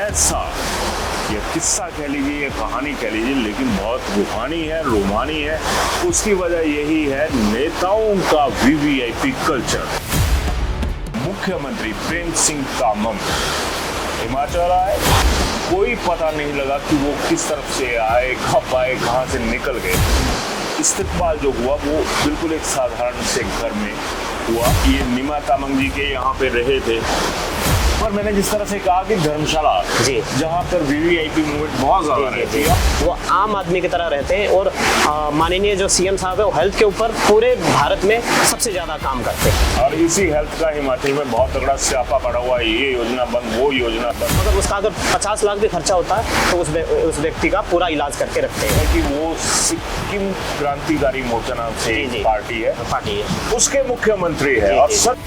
ऐसा, ये किस्सा कह लीजिए, ये कहानी कह लीजिए, लेकिन बहुत रूहानी है, रोमानी है। उसकी वजह यही है नेताओं का वीवीआईपी कल्चर। मुख्यमंत्री प्रेम सिंह तामंग हिमाचल आए, कोई पता नहीं लगा कि वो किस तरफ से आए, कब आए, कहाँ से निकल गए। इस्तेकबाल जो हुआ वो बिल्कुल एक साधारण से घर में हुआ। ये नीमा तामंग जी के यहाँ पे रहे थे, पर मैंने जिस तरह से कहा कि धर्मशाला जी, जहाँ पर वीवीआईपी मूवमेंट बहुत ज्यादा रहती है, वो आम आदमी की तरह रहते हैं। और माननीय जो सीएम साहब है वो हेल्थ के ऊपर पूरे भारत में सबसे ज्यादा काम करते हैं। और इसी हेल्थ का हिमाचल में बहुत तगड़ा स्यापा पड़ा हुआ है, ये योजना बंद, वो योजना बंद। मगर उसका अगर 50 लाख भी खर्चा होता है तो उस व्यक्ति का पूरा इलाज करके रखते हैं। कि वो सिक्किम क्रांतिकारी मोर्चा नाम से पार्टी है, उसके मुख्यमंत्री है। और सच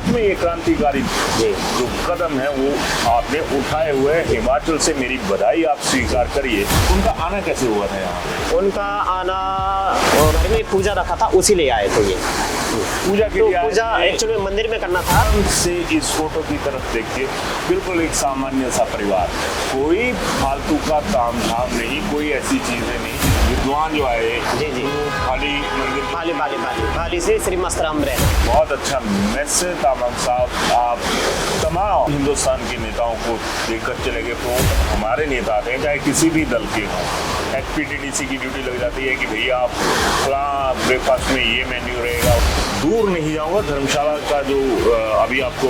में ये क्रांतिकारी जो कदम है वो आपने उठाए हुए हिमाचल से मेरी बधाई आप स्वीकार करिए। उनका आना कैसे हुआ था यहाँ पे? उनका आना, घर में पूजा रखा था, उसी ले आए थे। ये पूजा के लिए पूजा एक्चुअली मंदिर में करना था। से इस फोटो की तरफ देखिए, बिल्कुल एक सामान्य सा परिवार, कोई फालतू का ताम झाम नहीं, कोई ऐसी चीजें नहीं। विद्वान जो आए जी खाली मंदिर खाली से श्री मस्तराम रहे। बहुत अच्छा मैसेज तामंग साहब, आप तमाम हिंदुस्तान के नेताओं को देखकर चले गए। तो हमारे नेता आते हैं, चाहे किसी भी दल के हों, एचपीटीडीसी की ड्यूटी लग जाती है कि भैया आप फलां ब्रेकफास्ट में ये मेन्यू रहेगा। दूर नहीं जाऊंगा, धर्मशाला का जो अभी आपको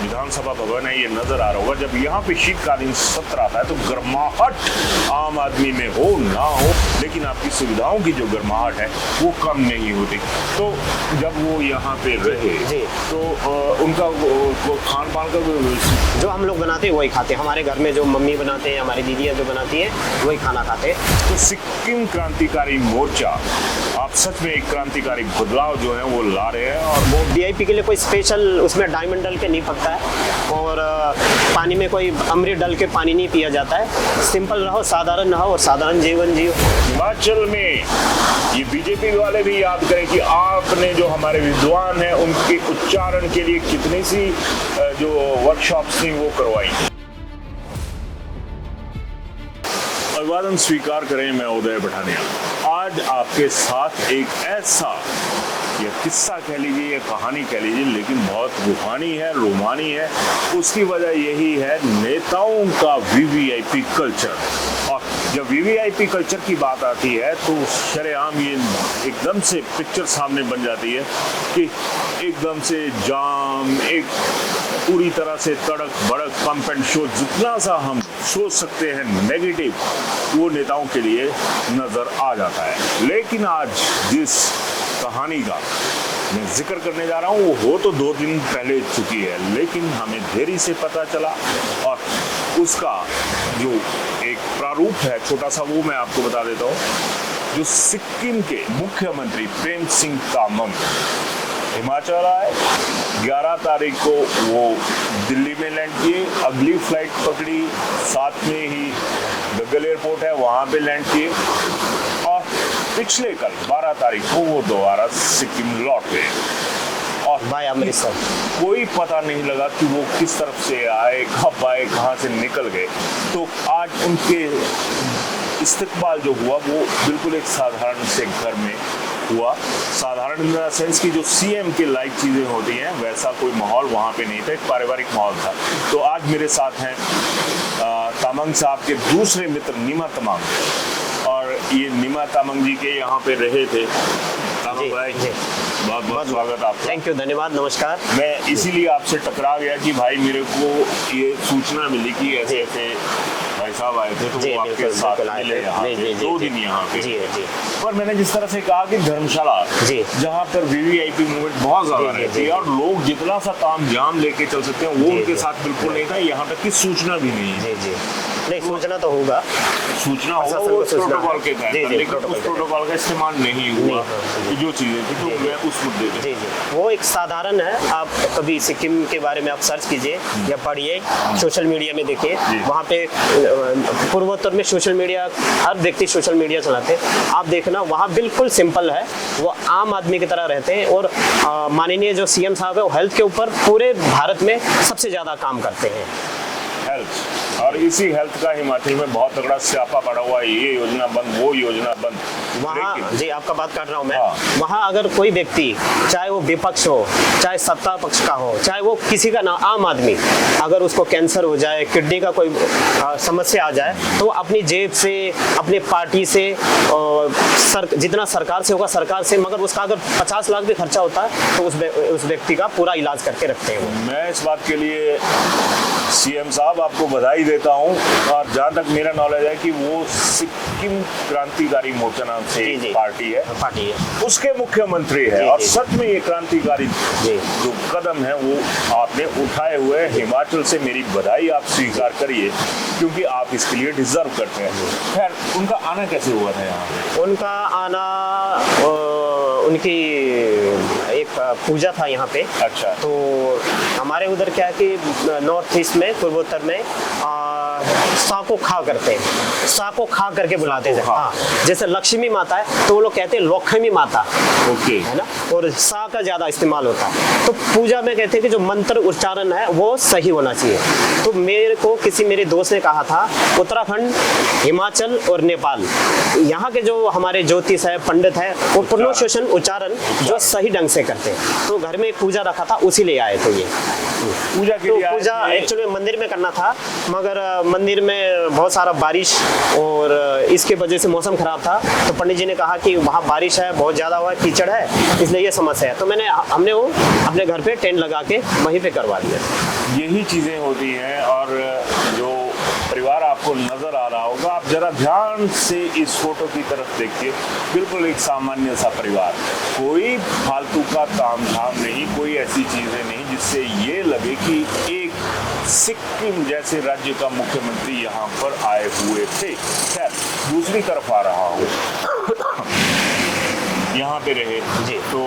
विधानसभा भवन है ये नजर आ रहा होगा। जब यहाँ पे शीतकालीन सत्र आता है तो गर्माहट आम आदमी में हो ना हो, लेकिन आपकी सुविधाओं की जो गर्माहट है वो कम नहीं होती। तो जब वो यहाँ पे रहे तो उनका खान पान का जो हम लोग बनाते हैं वही खाते हैं। हमारे घर में जो मम्मी बनाते हैं, हमारी दीदियाँ जो बनाती है वही खाना खाते हैं। तो सिक्किम क्रांतिकारी मोर्चा आप सच में एक क्रांतिकारी बदलाव जो है वो ला रहे हैं। और वो वीआईपी के लिए कोई स्पेशल उसमें डायमंड डल के नहीं पकता है, और पानी में कोई अमृत डल के पानी नहीं पिया जाता है। सिंपल रहो, साधारण रहो और साधारण जीवन जियो। हिमाचल में ये बीजेपी वाले भी याद करें कि आपने जो हमारे विद्वान हैं उनके उच्चारण के लिए कितनी सी जो वर्कशॉप्स थी वो करवाई। अभिवादन स्वीकार करें, मैं उदय पठानिया आज आपके साथ एक ऐसा, ये किस्सा कह लीजिए, ये कहानी कह लीजिए, लेकिन बहुत रूहानी है, रोमानी है। उसकी वजह यही है नेताओं का वीवीआईपी कल्चर। और जब वीवीआईपी कल्चर की बात आती है तो शरेआम ये एकदम से पिक्चर सामने बन जाती है कि एकदम से जाम, एक पूरी तरह से तड़क भड़क पंप एंड शो, जितना सा हम सोच सकते हैं नेगेटिव, वो नेताओं के लिए नजर आ जाता है। लेकिन आज जिस कहानी का मैं जिक्र करने जा रहा हूँ वो हो तो 2 दिन पहले चुकी है, लेकिन हमें देरी से पता चला और उसका जो एक प्रारूप है छोटा सा, वो मैं आपको बता देता हूँ। जो सिक्किम के मुख्यमंत्री प्रेम सिंह तामंग हिमाचल आए, 11 तारीख को वो दिल्ली में लैंड किए, अगली फ्लाइट पकड़ी, साथ में ही गग्गल एयरपोर्ट है वहाँ पे लैंड किए, और पिछले कल 12 तारीख को वो दोबारा सिक्किम लौट गए। और भाई अमृतसर कोई पता नहीं लगा कि वो किस तरफ से आए, कब आए, कहाँ से निकल गए। तो आज उनके इस्तेकबाल जो हुआ वो बिल्कुल एक साधारण से घर में हुआ। साधारण इन द सेंस की जो सीएम के लाइक चीज़ें होती हैं वैसा कोई माहौल वहाँ पे नहीं था, एक पारिवारिक माहौल था। तो आज मेरे साथ हैं तामंग साहब के दूसरे मित्र नीमा तामंग, और ये नीमा तामंग जी के यहाँ पे रहे थे। तामंग भाई बहुत बहुत स्वागत आपका। थैंक यू, धन्यवाद, नमस्कार। मैं इसीलिए आपसे टकरा गया कि भाई मेरे को ये सूचना मिली कि ऐसे ऐसे भाई साहब आए थे, तो वो आपके साथ मिले यहाँ पे 2 दिन यहाँ पे। पर मैंने जिस तरह से कहा कि धर्मशाला जहाँ पर वीवीआईपी मूवमेंट बहुत ज्यादा रहती है और लोग जितना सा ताम झाम लेके चल सकते हैं वो उनके साथ बिल्कुल नहीं था। यहाँ तक की सूचना भी नहीं है। नहीं, सूचना तो होगा, सूचना होगा, वो प्रोटोकॉल के तहत, लेकिन उस प्रोटोकॉल का इस्तेमाल नहीं हुआ जो चीजें थी। तो मैं उस मुद्दे पे वो एक साधारण है। आप कभी सिक्किम के बारे में आप सर्च कीजिए या पढ़िए, सोशल मीडिया में देखिए, वहाँ पे पूर्वोत्तर में सोशल मीडिया, हर व्यक्ति सोशल मीडिया चलाते हैं, आप देखना वहाँ बिल्कुल सिंपल है। वो आम आदमी की तरह रहते हैं। और माननीय जो सीएम साहब है वो हेल्थ के ऊपर पूरे भारत में सबसे ज्यादा काम करते हैं। हेल्थ और इसी हेल्थ का हिमाचल में बहुत तगड़ा स्यापा पड़ा हुआ है, ये योजना बंद, वो योजना बंद। वहाँ जी आपका बात कर रहा हूँ मैं, हाँ। वहाँ अगर कोई व्यक्ति, चाहे वो विपक्ष हो, चाहे सत्ता पक्ष का हो, चाहे वो किसी का ना, आम आदमी, अगर उसको कैंसर हो जाए, किडनी का कोई समस्या आ जाए, तो अपनी जेब से, अपने पार्टी से, जितना सरकार से होगा सरकार से, मगर उसका अगर 50 लाख भी खर्चा होता है तो उस व्यक्ति का पूरा इलाज करके रखते हैं वो। मैं इस बात के लिए सीएम साहब आपको बधाई देता हूं, और जहां तक मेरा नॉलेज है कि वो सिक्किम क्रांतिकारी मोर्चा नाम से जी, जी। पार्टी है, उसके मुख्यमंत्री है, जी, और जी। सच में ये क्रांतिकारी जी। जो कदम है वो आपने उठाए हुए हैं। हिमाचल से मेरी बधाई आप स्वीकार करिए, क्योंकि आप इसके लिए डिजर्व करते हैं। खैर, उनका आना कैसे हुआ था यहाँ पे? उनका आना, उनकी एक पूजा था यहाँ पे। अच्छा। तो हमारे उधर क्या है कि नॉर्थ ईस्ट में, पूर्वोत्तर में साको खा करते हैं, साको खा करके बुलाते हैं। हाँ, जैसे लक्ष्मी माता है तो वो लोग कहते हैं लक्ष्मी माता, ओके, है ना, और सा का ज्यादा इस्तेमाल होता है। तो पूजा में कहते हैं कि जो मंत्र उच्चारण है वो सही होना चाहिए। तो मेरे को किसी मेरे दोस्त ने कहा था, उत्तराखंड, हिमाचल और नेपाल, यहाँ के जो हमारे ज्योतिष है, पंडित है, वो प्रोनाउंसिएशन, उच्चारण जो सही ढंग से करते हैं। तो घर में एक पूजा रखा था, उसी ले आए थे ये पूजा के तो लिए पूजा एक्चुअली मंदिर में करना था, मगर मंदिर में बहुत सारा बारिश और इसके वजह से मौसम खराब था। तो पंडित जी ने कहा कि वहाँ बारिश है, बहुत ज़्यादा हुआ, कीचड़ है, इसलिए ये समस्या है। तो हमने वो अपने घर पे टेंट लगा के वहीं पे करवा दिया। यही चीजें होती हैं। और जो परिवार आपको नजर आ रहा होगा, आप जरा ध्यान से इस फोटो की तरफ देखिए, बिल्कुल एक सामान्य सा परिवार, कोई फालतू का ताम झाम नहीं, कोई ऐसी चीजें नहीं जिससे ये लगे कि एक सिक्किम जैसे राज्य का मुख्यमंत्री यहाँ पर आए हुए थे। खैर, दूसरी तरफ आ रहा हूँ, यहाँ पे रहे जी। तो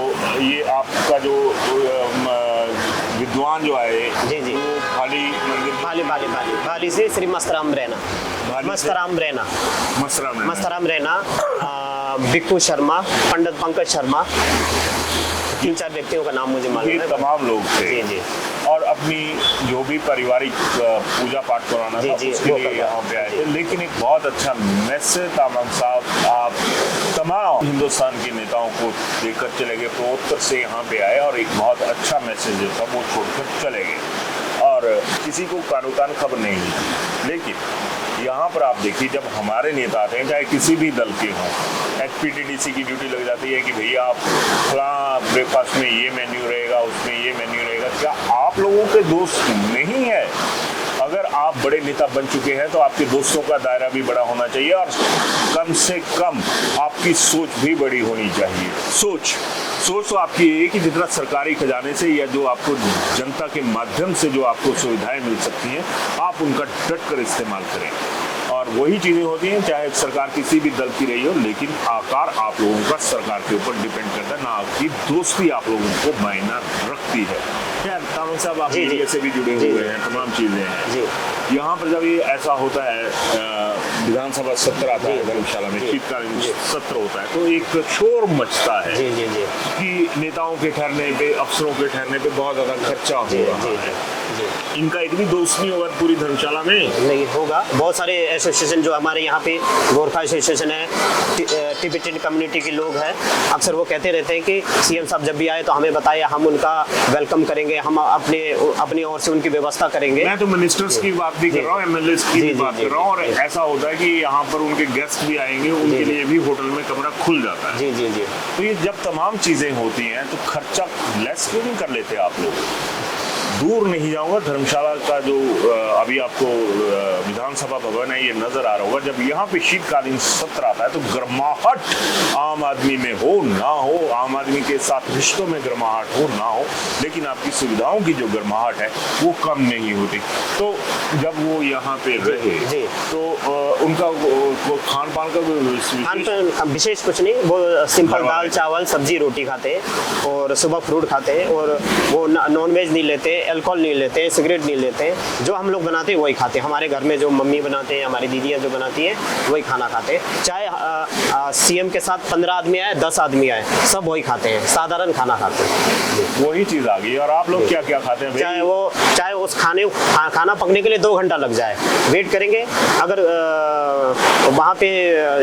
ये आपका जो विद्वान जो आए, जी, जी। वो खाली मंदिर, बाली से श्री मस्तराम रैना, भाली से- मस्तराम रैना, मसराम मस्तराम रैना, बिक्कू शर्मा, पंडित पंकज शर्मा, 3-4 व्यक्तियों का नाम मुझे मालूम ये है। तमाम लोग थे। जी, जी। और अपनी जो भी पारिवारिक पूजा पाठ कराना जी, था जी, उसके वो लिए करवा। यहाँ पे आए थे। लेकिन एक बहुत अच्छा मैसेज तामाम साहब आप तमाम हिंदुस्तान के नेताओं को देकर चले गए, पूर्वोत्तर से यहाँ पे आए और एक बहुत अच्छा मैसेज जो था वो छोड़कर चले गए, और किसी को कानूकान खबर नहीं दी। लेकिन यहाँ पर आप देखिए, जब हमारे नेता आते हैं, चाहे किसी भी दल के हों, एचपीटीडीसी की ड्यूटी लग जाती है कि भैया आप फलां ब्रेकफास्ट में ये मेन्यू रहेगा, उसमें ये मेन्यू रहेगा। क्या आप लोगों के दोस्त नहीं है? अगर आप बड़े नेता बन चुके हैं तो आपके दोस्तों का दायरा भी बड़ा होना चाहिए, और कम से कम आपकी सोच भी बड़ी होनी चाहिए। सोच तो आपकी ये है कि जितना सरकारी खजाने से या जो आपको जनता के माध्यम से जो आपको सुविधाएं मिल सकती हैं, आप उनका डट कर इस्तेमाल करें। और वही चीज़ें होती हैं, चाहे सरकार किसी भी दल की रही हो, लेकिन आकार आप लोगों का सरकार के ऊपर डिपेंड करता है, ना आपकी दोस्ती आप लोगों को मायना रखती है। खैर, तामंग साहब आप जी, जी। मीडिया से भी जुड़े जी, हुए जी। हैं, तमाम चीज़ें हैं। जी। यहाँ पर जब ये ऐसा होता है, विधानसभा सत्र आता है, जी, धर्मशाला में जी, शीतकालीन जी। सत्र होता है, तो एक शोर मचता है जी, जी, जी। कि नेताओं के ठहरने पे, अफसरों के ठहरने पे बहुत ज़्यादा खर्चा हो जी, रहा जी, है। जी। इनका एक भी दोस्त नहीं होगा पूरी धर्मशाला में? नहीं होगा। बहुत सारे एसोसिएशन जो हमारे यहाँ पे, गोरखा एसोसिएशन है, टिबेटन कम्युनिटी के लोग हैं, अक्सर वो कहते रहते हैं कि सीएम साहब जब भी आए तो हमें बताइए, हम उनका वेलकम करेंगे, हम अपनी ओर से उनकी व्यवस्था करेंगे। मैं तो मिनिस्टर्स की बात भी कर रहा हूँ, एमएलए की जी, भी जी, बात जी, कर रहा हूँ, और जी। ऐसा होता है कि यहाँ पर उनके गेस्ट भी आएंगे, उनके जी। लिए भी होटल में कमरा खुल जाता है। जी, जी, जी। तो ये जब तमाम चीज़ें होती हैं तो खर्चा लेस क्यों नहीं कर लेते आप लोग? दूर नहीं जाऊंगा, धर्मशाला का जो अभी आपको विधानसभा भवन है ये नजर आ रहा होगा। जब यहाँ पे शीतकालीन सत्र आता है तो गर्माहट आम आदमी में हो ना हो, आम आदमी के साथ रिश्तों में गर्माहट हो ना हो, लेकिन आपकी सुविधाओं की जो गर्माहट है वो कम नहीं होती। तो जब वो यहाँ पे रहे जी। तो उनका खान पान का खान विशेष कुछ नहीं, वो सिंपल दाल चावल सब्जी रोटी खाते हैं, और सुबह फ्रूट खाते हैं, और वो नॉन वेज नहीं लेते, अल्कोहल नहीं लेते हैं, सिगरेट नहीं लेते हैं। जो हम लोग बनाते हैं वही खाते हैं। हमारे घर में जो मम्मी बनाते हैं, हमारी दीदियाँ जो बनाती हैं वही खाना खाते हैं। चाहे सीएम के साथ 15 आदमी आए, 10 आदमी आए, सब वही खाते हैं, साधारण खाना खाते हैं। वही चीज आ गई। और आप लोग क्या क्या खाते हैं भाई? चाहे उस खाना पकने के लिए 2 घंटा लग जाए, वेट करेंगे। अगर वहाँ पे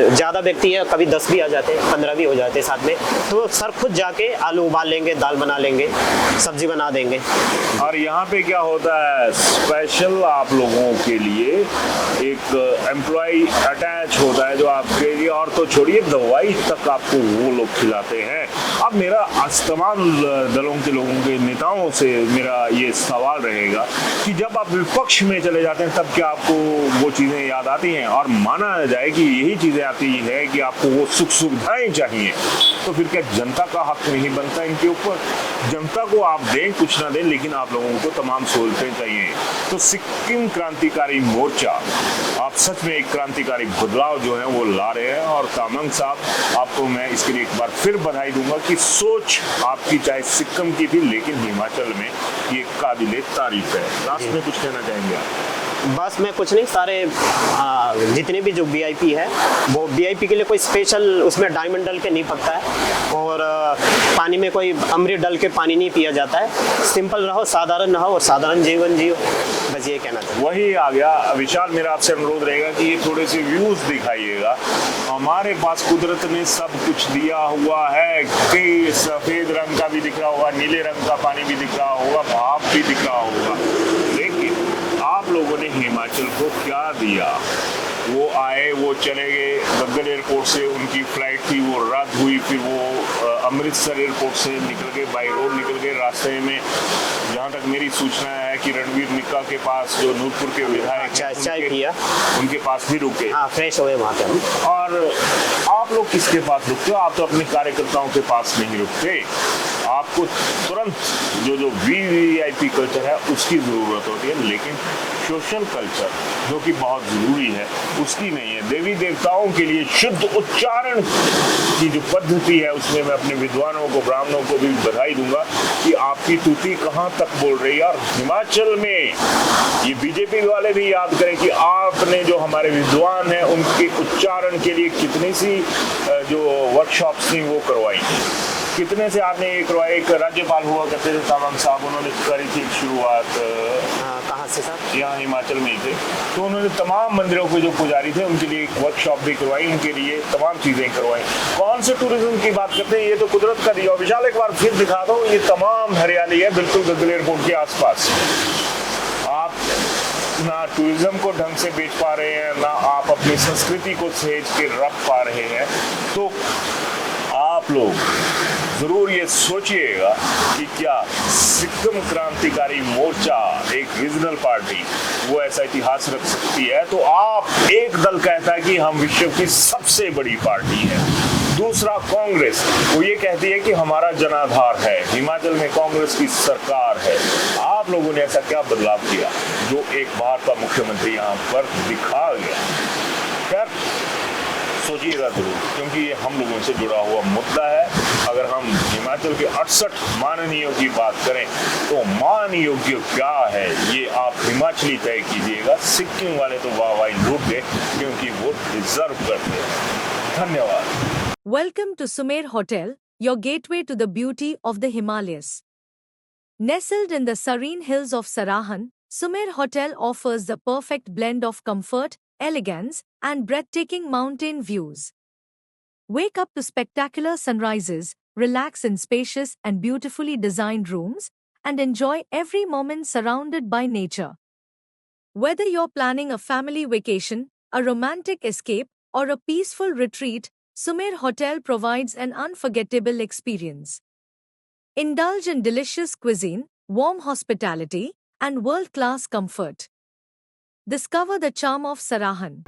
ज़्यादा व्यक्ति है, कभी 10 भी आ जाते हैं, 15 भी हो जाते हैं साथ में, तो सर खुद जाके आलू उबाल लेंगे, दाल बना लेंगे, सब्जी बना देंगे। और यहाँ पे क्या होता है, स्पेशल आप लोगों के लिए एक एम्प्लॉय अटैच होता है जो आपके लिए, और तो छोड़िए दवाई तक आपको वो लोग खिलाते हैं। अब मेरा तमाम दलों के लोगों के नेताओं से मेरा ये सवाल रहेगा कि जब आप विपक्ष में चले जाते हैं तब क्या आपको वो चीज़ें याद आती हैं? और माना जाए कि यही चीज़ें आती है कि आपको वो सुख सुविधाएं चाहिए, तो फिर क्या जनता का हक नहीं बनता इनके ऊपर? जनता को आप दें कुछ ना दें, लेकिन आप लोगों को तमाम सहूलतें चाहिए। तो सिक्किम क्रांतिकारी मोर्चा आप सच में एक क्रांतिकारी बदलाव जो है वो ला रहे हैं। और तामंग साहब, आपको मैं इसके लिए एक बार फिर बधाई दूंगा कि सोच आपकी चाहे सिक्किम की थी, लेकिन हिमाचल में ये काबिले तारीफ है। लास्ट में कुछ कहना चाहेंगे आप? बस मैं कुछ नहीं, सारे जितने भी जो वीआईपी है, वो वीआईपी के लिए कोई स्पेशल उसमें डायमंड डल के नहीं पकता है, और पानी में कोई अमृत डल के पानी नहीं पिया जाता है। सिंपल रहो, साधारण रहो और साधारण जीवन जियो, बस ये कहना चाहिए। वही आ गया। विशाल, मेरा आपसे अनुरोध रहेगा कि ये थोड़े से व्यूज दिखाइएगा। हमारे पास कुदरत ने सब कुछ दिया हुआ है कि सफेद रंग का भी दिख रहा होगा, नीले रंग का पानी भी दिख रहा होगा, भाप भी दिख रहा होगा, लेकिन आप लोगों ने हिमाचल को क्या दिया? वो आए, वो चले गए, गग्गल एयरपोर्ट से उनकी फ्लाइट थी वो रद्द हुई, फिर वो अमृतसर एयरपोर्ट से निकल गए, बाई रोड निकल गए। रास्ते में जहाँ तक मेरी सूचना है कि रणवीर निक्का के पास, जो नूरपुर के विधायक, चाय पिया, उनके पास भी रुके। हाँ, फ्रेश हुए वहाँ पे। और आप लोग किसके पास रुकते हो? आप तो अपने कार्यकर्ताओं के पास नहीं रुकते। आपको तुरंत जो वीवीआईपी कल्चर है उसकी ज़रूरत होती है, लेकिन सोशल कल्चर जो कि बहुत ज़रूरी है उसकी नहीं है। देवी देवताओं के लिए शुद्ध उच्चारण की जो पद्धति है उसमें मैं अपने विद्वानों को, ब्राह्मणों को भी बधाई दूंगा कि आपकी तुति कहाँ तक बोल रही है। और हिमाचल में ये बीजेपी वाले भी याद करें कि आपने जो हमारे विद्वान हैं उनके उच्चारण के लिए कितनी सी जो वर्कशॉप्स थी वो करवाई, कितने से आपने ये करवाया। एक राज्यपाल हुआ करते थे तामंग साहब, उन्होंने करी थी शुरुआत। कहाँ से साहब? यहाँ हिमाचल में ही थे। तो उन्होंने तमाम मंदिरों के जो पुजारी थे उनके लिए एक वर्कशॉप भी करवाई, उनके लिए तमाम चीजें करवाई। कौन से टूरिज्म की बात करते हैं? ये तो कुदरत का दिया। विशाल, एक बार फिर दिखा दो, ये तमाम हरियाली है बिल्कुल गग्गल एयरपोर्ट के आसपास। आप ना टूरिज्म को ढंग से बेच पा रहे हैं, ना आप अपनी संस्कृति को सहेज के रख पा रहे हैं। तो आप लोग जरूर ये सोचिएगा कि क्या सिक्किम क्रांतिकारी मोर्चा, एक रीजनल पार्टी, वो ऐसा इतिहास रख सकती है? तो आप, एक दल कहता है कि हम विश्व की सबसे बड़ी पार्टी है, दूसरा कांग्रेस, वो ये कहती है कि हमारा जनाधार है, हिमाचल में कांग्रेस की सरकार है। आप लोगों ने ऐसा क्या बदलाव किया जो एक बार का मुख्यमंत्री यहाँ पर दिखा गया? खैर, सोचिएगा जरूर, क्योंकि ये हम लोगों से जुड़ा हुआ मुद्दा है। अगर हम हिमाचल के 68 माननीयों की बात करें तो मान योग्य क्या है ये आप हिमाचली तय कीजिएगा। सिक्किम वाले तो वाह लूट गए क्योंकि वो डिजर्व करते हैं। धन्यवाद। Welcome to Sumer Hotel, your gateway to the beauty of the Himalayas. Nestled in the serene hills of Sarahan, Sumer Hotel offers the perfect blend of comfort, elegance, and breathtaking mountain views. Wake up to spectacular sunrises, relax in spacious and beautifully designed rooms, and enjoy every moment surrounded by nature. Whether you're planning a family vacation, a romantic escape, or a peaceful retreat, Sumer Hotel provides an unforgettable experience. Indulge in delicious cuisine, warm hospitality, and world-class comfort. Discover the charm of Sarahan.